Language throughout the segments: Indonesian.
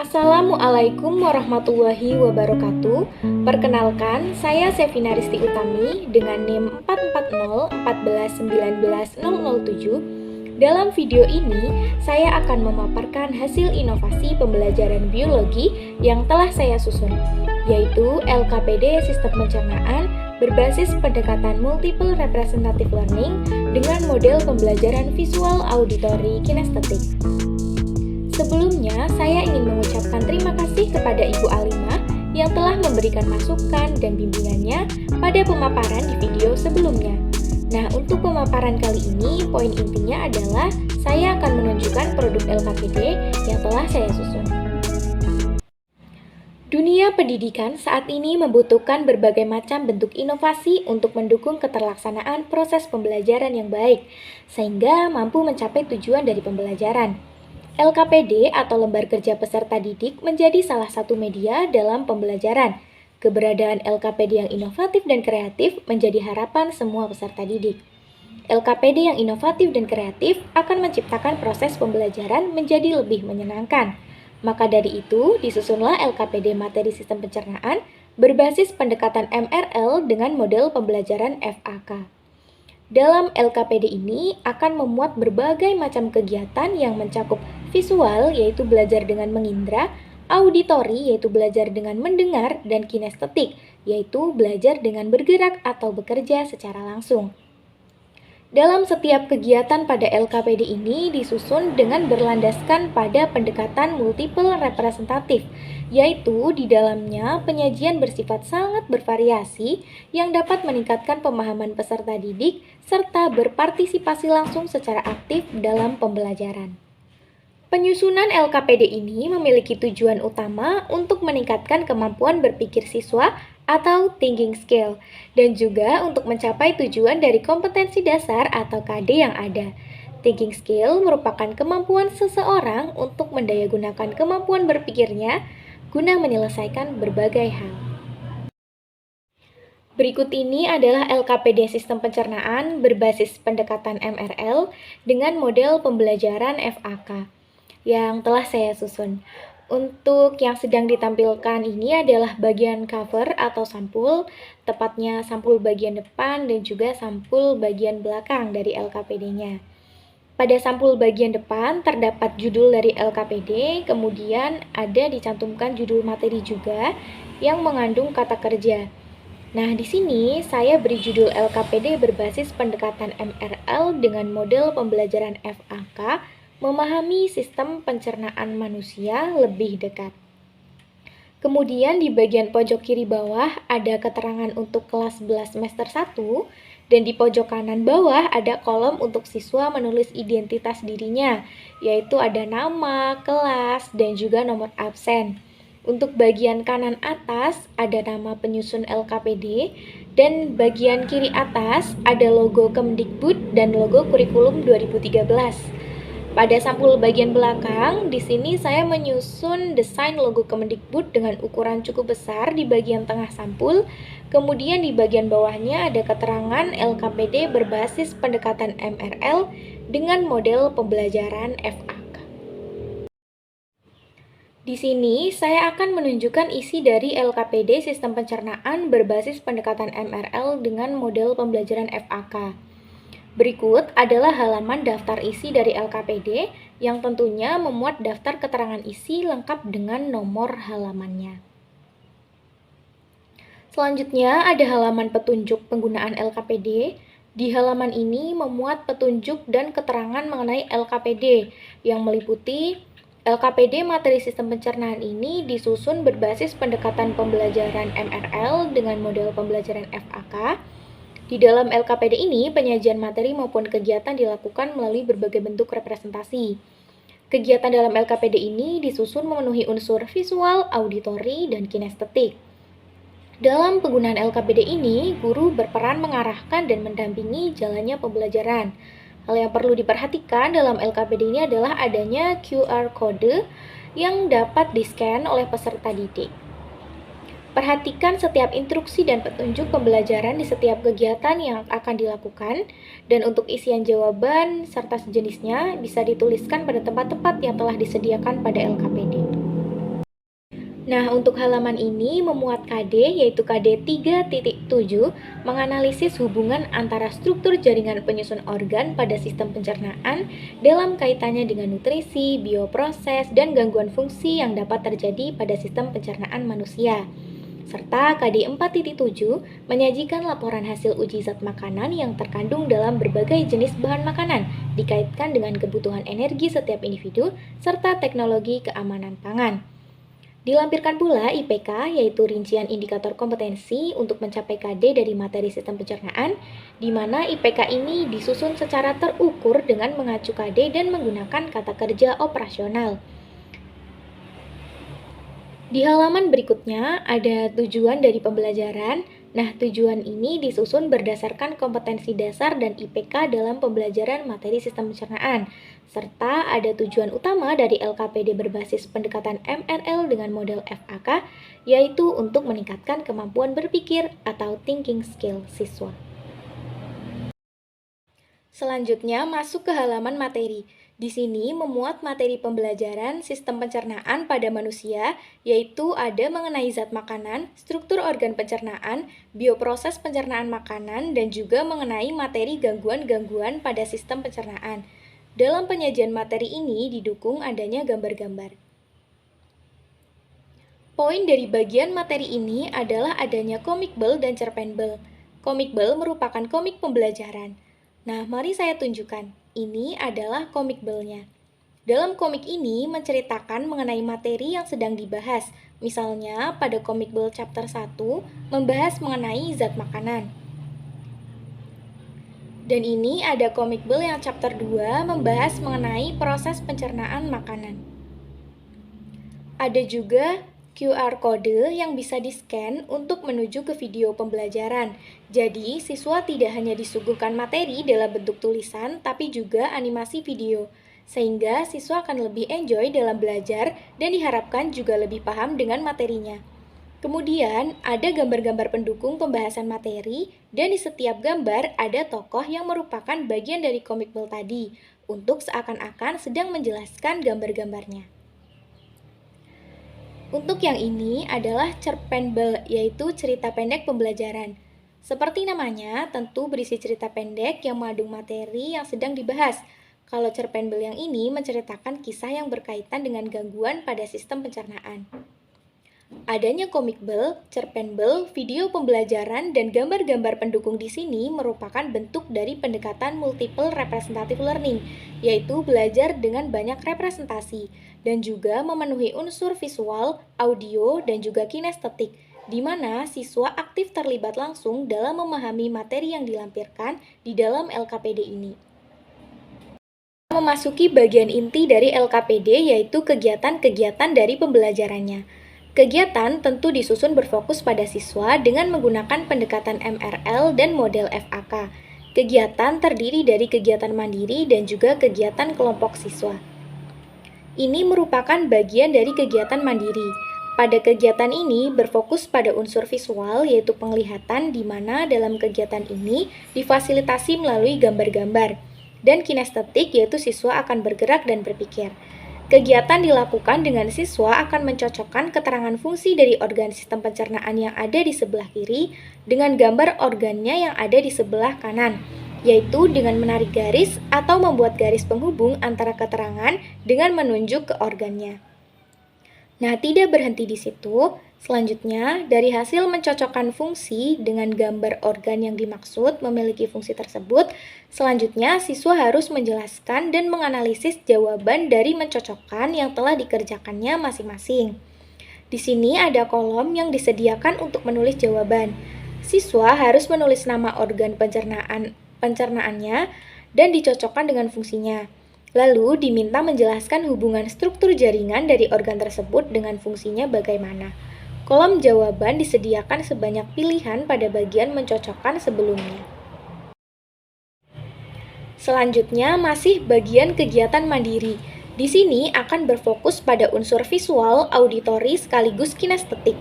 Assalamualaikum warahmatullahi wabarakatuh. Perkenalkan, saya Sevina Risti Utami dengan NIM 440 Dalam video ini, saya akan memaparkan hasil inovasi pembelajaran biologi yang telah saya susun, yaitu LKPD Sistem Pencernaan berbasis pendekatan Multiple Representative Learning dengan model pembelajaran visual auditory kinestetik. Sebelumnya, saya ingin mengucapkan terima kasih kepada Ibu Alimah yang telah memberikan masukan dan bimbingannya pada pemaparan di video sebelumnya. Nah, untuk pemaparan kali ini, poin intinya adalah saya akan menunjukkan produk LKPD yang telah saya susun. Dunia pendidikan saat ini membutuhkan berbagai macam bentuk inovasi untuk mendukung keterlaksanaan proses pembelajaran yang baik, sehingga mampu mencapai tujuan dari pembelajaran. LKPD atau Lembar Kerja Peserta Didik menjadi salah satu media dalam pembelajaran. Keberadaan LKPD yang inovatif dan kreatif menjadi harapan semua peserta didik. LKPD yang inovatif dan kreatif akan menciptakan proses pembelajaran menjadi lebih menyenangkan. Maka dari itu, disusunlah LKPD Materi Sistem Pencernaan berbasis pendekatan MRL dengan model pembelajaran FAK. Dalam LKPD ini akan memuat berbagai macam kegiatan yang mencakup visual, yaitu belajar dengan mengindra, auditori, yaitu belajar dengan mendengar, dan kinestetik, yaitu belajar dengan bergerak atau bekerja secara langsung. Dalam setiap kegiatan pada LKPD ini disusun dengan berlandaskan pada pendekatan multiple representatif, yaitu di dalamnya penyajian bersifat sangat bervariasi yang dapat meningkatkan pemahaman peserta didik serta berpartisipasi langsung secara aktif dalam pembelajaran. Penyusunan LKPD ini memiliki tujuan utama untuk meningkatkan kemampuan berpikir siswa atau thinking skill, dan juga untuk mencapai tujuan dari kompetensi dasar atau KD yang ada. Thinking skill merupakan kemampuan seseorang untuk mendayagunakan kemampuan berpikirnya guna menyelesaikan berbagai hal. Berikut ini adalah LKPD Sistem Pencernaan berbasis pendekatan MRL dengan model pembelajaran FAK yang telah saya susun. Untuk yang sedang ditampilkan ini adalah bagian cover atau sampul, tepatnya sampul bagian depan dan juga sampul bagian belakang dari LKPD-nya. Pada sampul bagian depan terdapat judul dari LKPD, kemudian ada dicantumkan judul materi juga yang mengandung kata kerja. Nah, di sini saya beri judul LKPD berbasis pendekatan MRL dengan model pembelajaran FAK, memahami sistem pencernaan manusia lebih dekat. Kemudian di bagian pojok kiri bawah ada keterangan untuk kelas 11 semester 1 dan di pojok kanan bawah ada kolom untuk siswa menulis identitas dirinya, yaitu ada nama, kelas, dan juga nomor absen. Untuk bagian kanan atas ada nama penyusun LKPD dan bagian kiri atas ada logo Kemdikbud dan logo kurikulum 2013. Pada sampul bagian belakang, di sini saya menyusun desain logo Kemdikbud dengan ukuran cukup besar di bagian tengah sampul. Kemudian di bagian bawahnya ada keterangan LKPD berbasis pendekatan MRL dengan model pembelajaran FAK. Di sini saya akan menunjukkan isi dari LKPD Sistem Pencernaan berbasis pendekatan MRL dengan model pembelajaran FAK. Berikut adalah halaman daftar isi dari LKPD yang tentunya memuat daftar keterangan isi lengkap dengan nomor halamannya. Selanjutnya ada halaman petunjuk penggunaan LKPD. Di halaman ini memuat petunjuk dan keterangan mengenai LKPD yang meliputi LKPD materi sistem pencernaan ini disusun berbasis pendekatan pembelajaran MRL dengan model pembelajaran FAK. Di dalam LKPD ini, penyajian materi maupun kegiatan dilakukan melalui berbagai bentuk representasi. Kegiatan dalam LKPD ini disusun memenuhi unsur visual, auditori, dan kinestetik. Dalam penggunaan LKPD ini, guru berperan mengarahkan dan mendampingi jalannya pembelajaran. Hal yang perlu diperhatikan dalam LKPD ini adalah adanya QR Code yang dapat di-scan oleh peserta didik. Perhatikan setiap instruksi dan petunjuk pembelajaran di setiap kegiatan yang akan dilakukan, dan untuk isian jawaban serta sejenisnya bisa dituliskan pada tempat-tempat yang telah disediakan pada LKPD. Nah, untuk halaman ini memuat KD, yaitu KD 3.7, menganalisis hubungan antara struktur jaringan penyusun organ pada sistem pencernaan dalam kaitannya dengan nutrisi, bioproses, dan gangguan fungsi yang dapat terjadi pada sistem pencernaan manusia. Serta KD 4.7 menyajikan laporan hasil uji zat makanan yang terkandung dalam berbagai jenis bahan makanan, dikaitkan dengan kebutuhan energi setiap individu, serta teknologi keamanan pangan. Dilampirkan pula IPK, yaitu rincian indikator kompetensi untuk mencapai KD dari materi sistem pencernaan, di mana IPK ini disusun secara terukur dengan mengacu KD dan menggunakan kata kerja operasional. Di halaman berikutnya ada tujuan dari pembelajaran. Nah, tujuan ini disusun berdasarkan kompetensi dasar dan IPK dalam pembelajaran materi sistem pencernaan, serta ada tujuan utama dari LKPD berbasis pendekatan MRL dengan model FAK, yaitu untuk meningkatkan kemampuan berpikir atau thinking skill siswa. Selanjutnya masuk ke halaman materi. Di sini memuat materi pembelajaran sistem pencernaan pada manusia, yaitu ada mengenai zat makanan, struktur organ pencernaan, bioproses pencernaan makanan, dan juga mengenai materi gangguan-gangguan pada sistem pencernaan. Dalam penyajian materi ini didukung adanya gambar-gambar. Poin dari bagian materi ini adalah adanya komikbel dan cerpenbel. Komikbel merupakan komik pembelajaran. Nah, mari saya tunjukkan. Ini adalah komikbelnya. Dalam komik ini menceritakan mengenai materi yang sedang dibahas. Misalnya, pada komikbel chapter 1 membahas mengenai zat makanan. Dan ini ada komikbel yang chapter 2 membahas mengenai proses pencernaan makanan. Ada juga QR code yang bisa di-scan untuk menuju ke video pembelajaran. Jadi, siswa tidak hanya disuguhkan materi dalam bentuk tulisan, tapi juga animasi video. Sehingga siswa akan lebih enjoy dalam belajar dan diharapkan juga lebih paham dengan materinya. Kemudian, ada gambar-gambar pendukung pembahasan materi, dan di setiap gambar ada tokoh yang merupakan bagian dari komikbel tadi, untuk seakan-akan sedang menjelaskan gambar-gambarnya. Untuk yang ini adalah cerpenbel, yaitu cerita pendek pembelajaran. Seperti namanya, tentu berisi cerita pendek yang mengandung materi yang sedang dibahas. Kalau cerpenbel yang ini menceritakan kisah yang berkaitan dengan gangguan pada sistem pencernaan. Adanya komikbel, cerpenbel, video pembelajaran, dan gambar-gambar pendukung di sini merupakan bentuk dari pendekatan multiple representative learning, yaitu belajar dengan banyak representasi, dan juga memenuhi unsur visual, audio, dan juga kinestetik, di mana siswa aktif terlibat langsung dalam memahami materi yang dilampirkan di dalam LKPD ini. Memasuki bagian inti dari LKPD, yaitu kegiatan-kegiatan dari pembelajarannya. Kegiatan tentu disusun berfokus pada siswa dengan menggunakan pendekatan MRL dan model FAK. Kegiatan terdiri dari kegiatan mandiri dan juga kegiatan kelompok siswa. Ini merupakan bagian dari kegiatan mandiri. Pada kegiatan ini berfokus pada unsur visual, yaitu penglihatan, di mana dalam kegiatan ini difasilitasi melalui gambar-gambar, dan kinestetik, yaitu siswa akan bergerak dan berpikir. Kegiatan dilakukan dengan siswa akan mencocokkan keterangan fungsi dari organ sistem pencernaan yang ada di sebelah kiri dengan gambar organnya yang ada di sebelah kanan, yaitu dengan menarik garis atau membuat garis penghubung antara keterangan dengan menunjuk ke organnya. Nah, tidak berhenti di situ. Selanjutnya, dari hasil mencocokkan fungsi dengan gambar organ yang dimaksud memiliki fungsi tersebut, selanjutnya siswa harus menjelaskan dan menganalisis jawaban dari mencocokkan yang telah dikerjakannya masing-masing. Di sini ada kolom yang disediakan untuk menulis jawaban. Siswa harus menulis nama organ pencernaannya dan dicocokkan dengan fungsinya. Lalu diminta menjelaskan hubungan struktur jaringan dari organ tersebut dengan fungsinya bagaimana. Kolom jawaban disediakan sebanyak pilihan pada bagian mencocokkan sebelumnya. Selanjutnya masih bagian kegiatan mandiri. Di sini akan berfokus pada unsur visual, auditori, sekaligus kinestetik.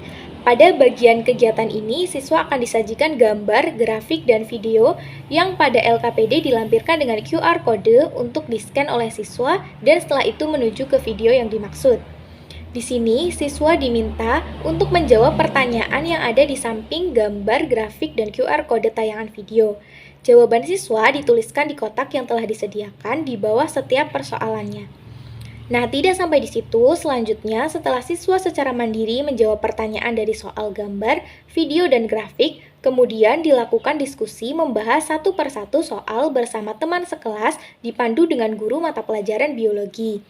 Pada bagian kegiatan ini, siswa akan disajikan gambar, grafik, dan video yang pada LKPD dilampirkan dengan QR code untuk di-scan oleh siswa dan setelah itu menuju ke video yang dimaksud. Di sini, siswa diminta untuk menjawab pertanyaan yang ada di samping gambar, grafik, dan QR kode tayangan video. Jawaban siswa dituliskan di kotak yang telah disediakan di bawah setiap persoalannya. Nah, tidak sampai di situ, selanjutnya setelah siswa secara mandiri menjawab pertanyaan dari soal gambar, video, dan grafik, kemudian dilakukan diskusi membahas satu persatu soal bersama teman sekelas dipandu dengan guru mata pelajaran biologi.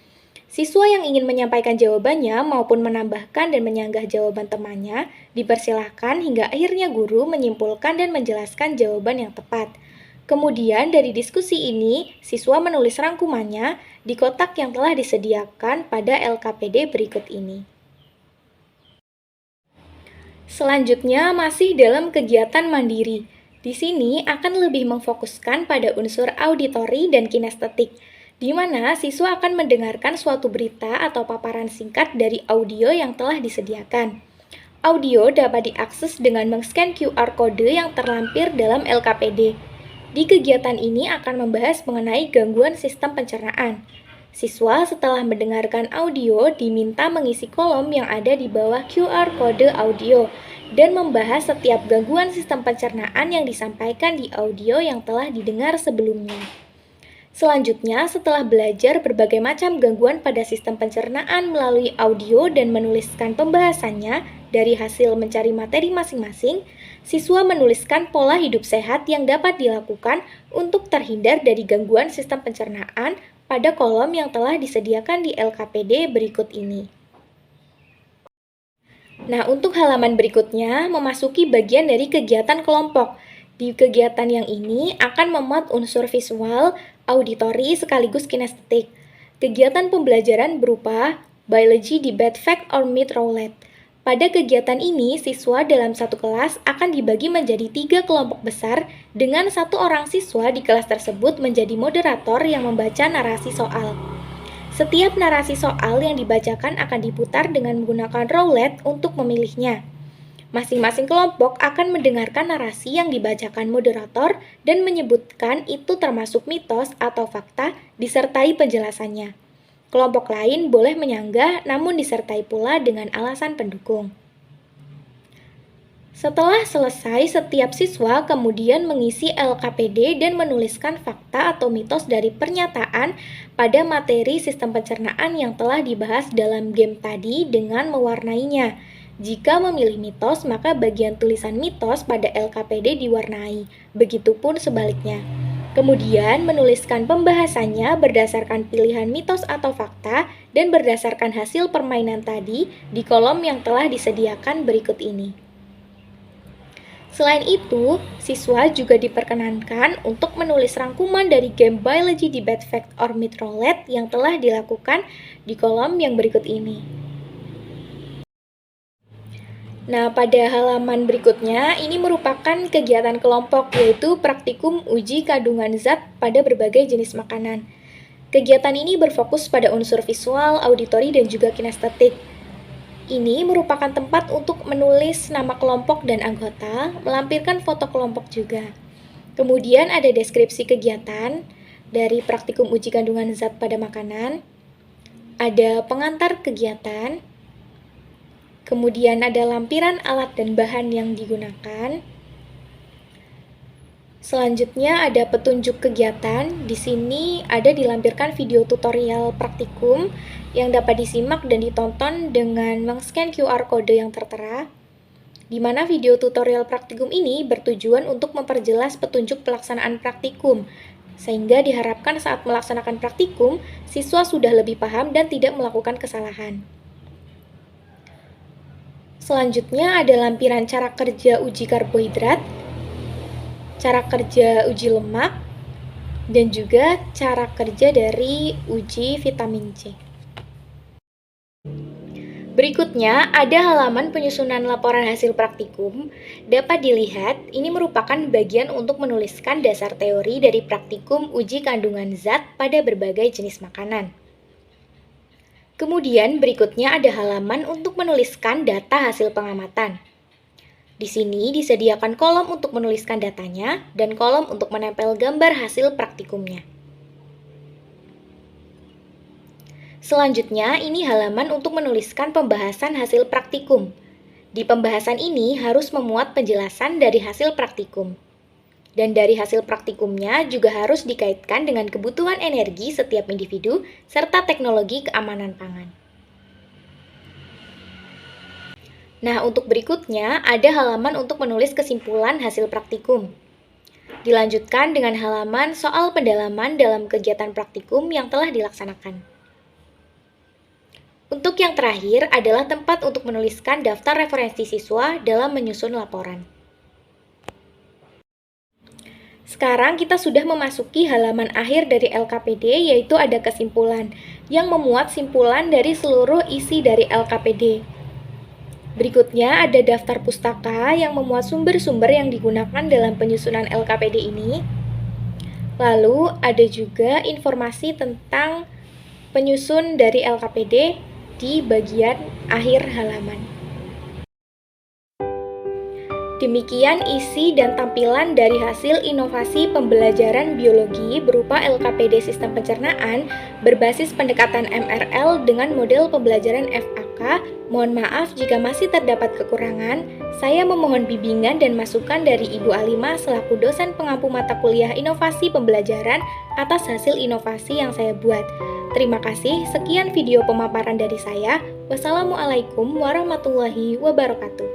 Siswa yang ingin menyampaikan jawabannya maupun menambahkan dan menyanggah jawaban temannya dipersilahkan hingga akhirnya guru menyimpulkan dan menjelaskan jawaban yang tepat. Kemudian dari diskusi ini, siswa menulis rangkumannya di kotak yang telah disediakan pada LKPD berikut ini. Selanjutnya masih dalam kegiatan mandiri. Di sini akan lebih memfokuskan pada unsur auditori dan kinestetik, di mana siswa akan mendengarkan suatu berita atau paparan singkat dari audio yang telah disediakan. Audio dapat diakses dengan men-scan QR kode yang terlampir dalam LKPD. Di kegiatan ini akan membahas mengenai gangguan sistem pencernaan. Siswa setelah mendengarkan audio diminta mengisi kolom yang ada di bawah QR kode audio dan membahas setiap gangguan sistem pencernaan yang disampaikan di audio yang telah didengar sebelumnya. Selanjutnya, setelah belajar berbagai macam gangguan pada sistem pencernaan melalui audio dan menuliskan pembahasannya dari hasil mencari materi masing-masing, siswa menuliskan pola hidup sehat yang dapat dilakukan untuk terhindar dari gangguan sistem pencernaan pada kolom yang telah disediakan di LKPD berikut ini. Nah, untuk halaman berikutnya memasuki bagian dari kegiatan kelompok. Di kegiatan yang ini akan memuat unsur visual, auditori, sekaligus kinestetik. Kegiatan pembelajaran berupa Biology Debate Fact or Myth Roulette. Pada kegiatan ini, siswa dalam satu kelas akan dibagi menjadi 3 kelompok besar dengan satu orang siswa di kelas tersebut menjadi moderator yang membaca narasi soal. Setiap narasi soal yang dibacakan akan diputar dengan menggunakan roulette untuk memilihnya. Masing-masing kelompok akan mendengarkan narasi yang dibacakan moderator dan menyebutkan itu termasuk mitos atau fakta disertai penjelasannya. Kelompok lain boleh menyanggah namun disertai pula dengan alasan pendukung. Setelah selesai, setiap siswa kemudian mengisi LKPD dan menuliskan fakta atau mitos dari pernyataan pada materi sistem pencernaan yang telah dibahas dalam game tadi dengan mewarnainya. Jika memilih mitos, maka bagian tulisan mitos pada LKPD diwarnai, begitupun sebaliknya. Kemudian menuliskan pembahasannya berdasarkan pilihan mitos atau fakta dan berdasarkan hasil permainan tadi di kolom yang telah disediakan berikut ini. Selain itu, siswa juga diperkenankan untuk menulis rangkuman dari game Biology Debate Fact or Myth Roulette yang telah dilakukan di kolom yang berikut ini. Nah, pada halaman berikutnya, ini merupakan kegiatan kelompok, yaitu praktikum uji kandungan zat pada berbagai jenis makanan. Kegiatan ini berfokus pada unsur visual, auditori, dan juga kinestetik. Ini merupakan tempat untuk menulis nama kelompok dan anggota, melampirkan foto kelompok juga. Kemudian ada deskripsi kegiatan dari praktikum uji kandungan zat pada makanan, ada pengantar kegiatan, kemudian ada lampiran alat dan bahan yang digunakan. Selanjutnya ada petunjuk kegiatan. Di sini ada dilampirkan video tutorial praktikum yang dapat disimak dan ditonton dengan men-scan QR kode yang tertera. Di mana video tutorial praktikum ini bertujuan untuk memperjelas petunjuk pelaksanaan praktikum, sehingga diharapkan saat melaksanakan praktikum, siswa sudah lebih paham dan tidak melakukan kesalahan. Selanjutnya ada lampiran cara kerja uji karbohidrat, cara kerja uji lemak, dan juga cara kerja dari uji vitamin C. Berikutnya ada halaman penyusunan laporan hasil praktikum. Dapat dilihat, ini merupakan bagian untuk menuliskan dasar teori dari praktikum uji kandungan zat pada berbagai jenis makanan. Kemudian berikutnya ada halaman untuk menuliskan data hasil pengamatan. Di sini disediakan kolom untuk menuliskan datanya dan kolom untuk menempel gambar hasil praktikumnya. Selanjutnya, ini halaman untuk menuliskan pembahasan hasil praktikum. Di pembahasan ini harus memuat penjelasan dari hasil praktikum. Dan dari hasil praktikumnya juga harus dikaitkan dengan kebutuhan energi setiap individu serta teknologi keamanan pangan. Nah, untuk berikutnya ada halaman untuk menulis kesimpulan hasil praktikum. Dilanjutkan dengan halaman soal pendalaman dalam kegiatan praktikum yang telah dilaksanakan. Untuk yang terakhir adalah tempat untuk menuliskan daftar referensi siswa dalam menyusun laporan. Sekarang kita sudah memasuki halaman akhir dari LKPD, yaitu ada kesimpulan yang memuat simpulan dari seluruh isi dari LKPD. Berikutnya ada daftar pustaka yang memuat sumber-sumber yang digunakan dalam penyusunan LKPD ini. Lalu ada juga informasi tentang penyusun dari LKPD di bagian akhir halaman. Demikian isi dan tampilan dari hasil inovasi pembelajaran biologi berupa LKPD Sistem Pencernaan berbasis pendekatan MRL dengan model pembelajaran FAK. Mohon maaf jika masih terdapat kekurangan. Saya memohon bimbingan dan masukan dari Ibu Alima selaku dosen pengampu mata kuliah inovasi pembelajaran atas hasil inovasi yang saya buat. Terima kasih, sekian video pemaparan dari saya. Wassalamualaikum warahmatullahi wabarakatuh.